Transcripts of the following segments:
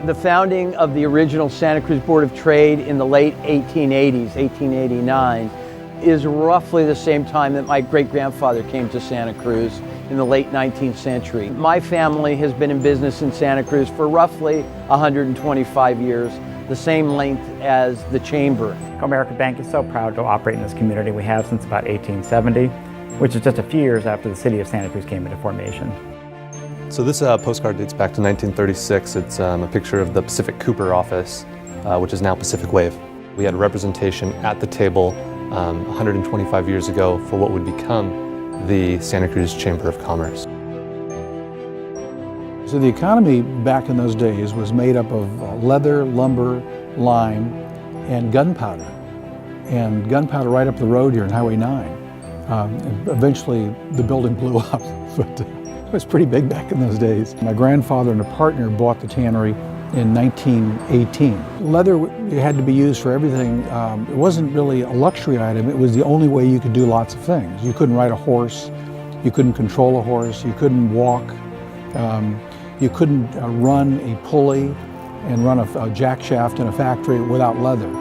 The founding of the original Santa Cruz Board of Trade in the late 1880s, 1889, is roughly the same time that my great-grandfather came to Santa Cruz in the late 19th century. My family has been in business in Santa Cruz for roughly 125 years, the same length as the Chamber. Comerica Bank is so proud to operate in this community. We have since about 1870, which is just a few years after the city of Santa Cruz came into formation. So this postcard dates back to 1936. It's a picture of the Pacific Cooper office, which is now Pacific Wave. We had representation at the table 125 years ago for what would become the Santa Cruz Chamber of Commerce. So the economy back in those days was made up of leather, lumber, lime, and gunpowder. And gunpowder right up the road here on Highway 9. Eventually the building blew up, but it was pretty big back in those days. My grandfather and a partner bought the tannery in 1918. Leather had to be used for everything. It wasn't really a luxury item. It was the only way you could do lots of things. You couldn't ride a horse. You couldn't control a horse. You couldn't walk. You couldn't run a pulley and run a jack shaft in a factory without leather.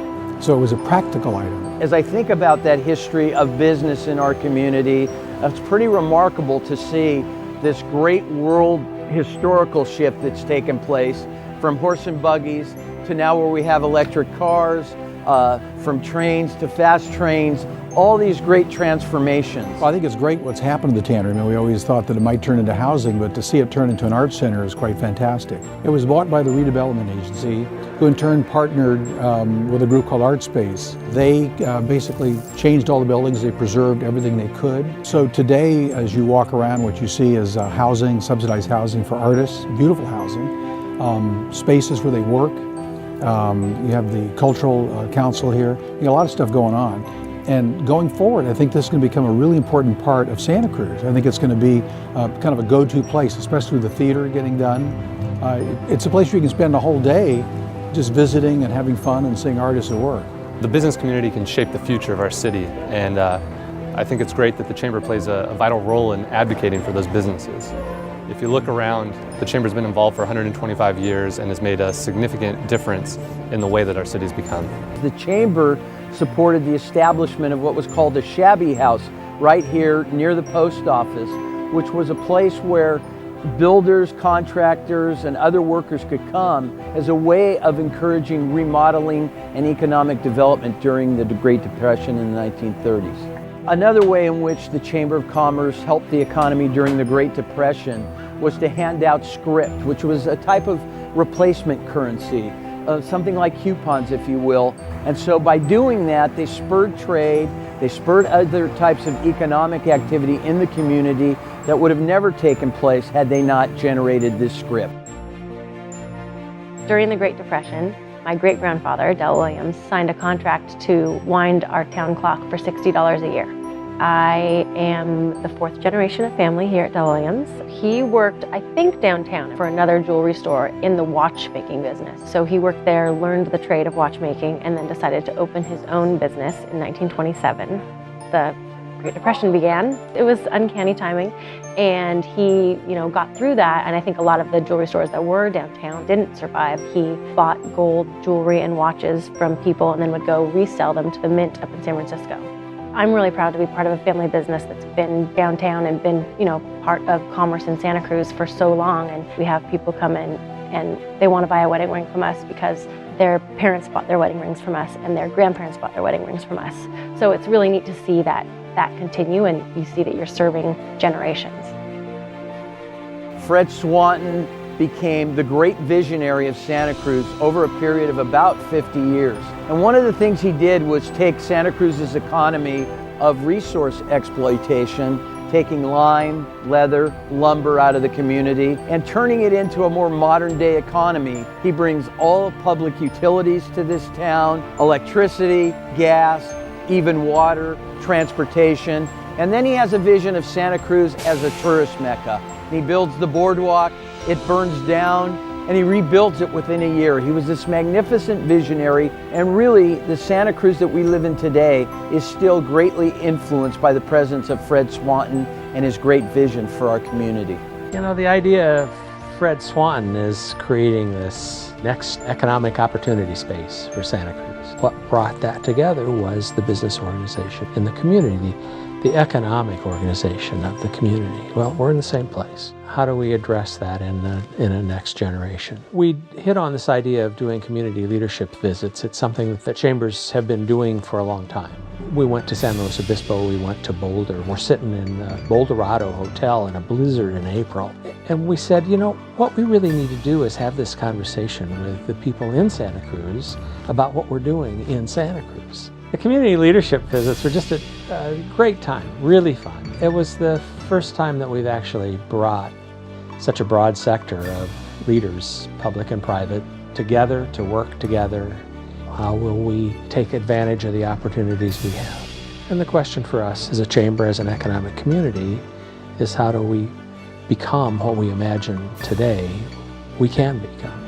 So it was a practical item. As I think about that history of business in our community, it's pretty remarkable to see this great world historical shift that's taken place from horse and buggies to now where we have electric cars, from trains to fast trains, all these great transformations. Well, I think it's great what's happened to the tannery. I mean, we always thought that it might turn into housing, but to see it turn into an art center is quite fantastic. It was bought by the Redevelopment Agency, who in turn partnered with a group called Art Space. They basically changed all the buildings. They preserved everything they could. So today, as you walk around, what you see is housing, subsidized housing for artists, beautiful housing, spaces where they work. You have the Cultural Council here. You got a lot of stuff going on. And going forward, I think this is going to become a really important part of Santa Cruz. I think it's going to be kind of a go-to place, especially with the theater getting done. It's a place where you can spend a whole day just visiting and having fun and seeing artists at work. The business community can shape the future of our city, and I think it's great that the Chamber plays a vital role in advocating for those businesses. If you look around, the Chamber's been involved for 125 years and has made a significant difference in the way that our city's become. The Chamber supported the establishment of what was called a shabby house right here near the post office, which was a place where builders, contractors, and other workers could come as a way of encouraging remodeling and economic development during the Great Depression in the 1930s. Another way in which the Chamber of Commerce helped the economy during the Great Depression was to hand out script, which was a type of replacement currency, something like coupons, if you will. And so by doing that, they spurred trade, they spurred other types of economic activity in the community that would have never taken place had they not generated this script. During the Great Depression, my great-grandfather, Del Williams, signed a contract to wind our town clock for $60 a year. I am the fourth generation of family here at Del Williams. He worked, I think, downtown for another jewelry store in the watchmaking business. So he worked there, learned the trade of watchmaking, and then decided to open his own business in 1927. The Great Depression began. It was uncanny timing, and he, got through that, and I think a lot of the jewelry stores that were downtown didn't survive. He bought gold jewelry and watches from people and then would go resell them to the Mint up in San Francisco. I'm really proud to be part of a family business that's been downtown and been, part of commerce in Santa Cruz for so long, and we have people come in and they want to buy a wedding ring from us because their parents bought their wedding rings from us and their grandparents bought their wedding rings from us. So it's really neat to see that continue, and you see that you're serving generations. Fred Swanton became the great visionary of Santa Cruz over a period of about 50 years. And one of the things he did was take Santa Cruz's economy of resource exploitation, taking lime, leather, lumber out of the community, and turning it into a more modern day economy. He brings all public utilities to this town, electricity, gas, even water, transportation, and then he has a vision of Santa Cruz as a tourist mecca. He builds the boardwalk, it burns down, and he rebuilds it within a year. He was this magnificent visionary, and really the Santa Cruz that we live in today is still greatly influenced by the presence of Fred Swanton and his great vision for our community. The idea of Fred Swanton is creating this next economic opportunity space for Santa Cruz. What brought that together was the business organization in the community, the economic organization of the community. Well, we're in the same place. How do we address that in a next generation? We hit on this idea of doing community leadership visits. It's something that chambers have been doing for a long time. We went to San Luis Obispo, we went to Boulder. We're sitting in the Boulderado Hotel in a blizzard in April. And we said, you know, what we really need to do is have this conversation with the people in Santa Cruz about what we're doing in Santa Cruz. The community leadership visits were just a great time, really fun. It was the first time that we've actually brought such a broad sector of leaders, public and private, together to work together. How will we take advantage of the opportunities we have? And the question for us as a chamber, as an economic community, is how do we become what we imagine today we can become?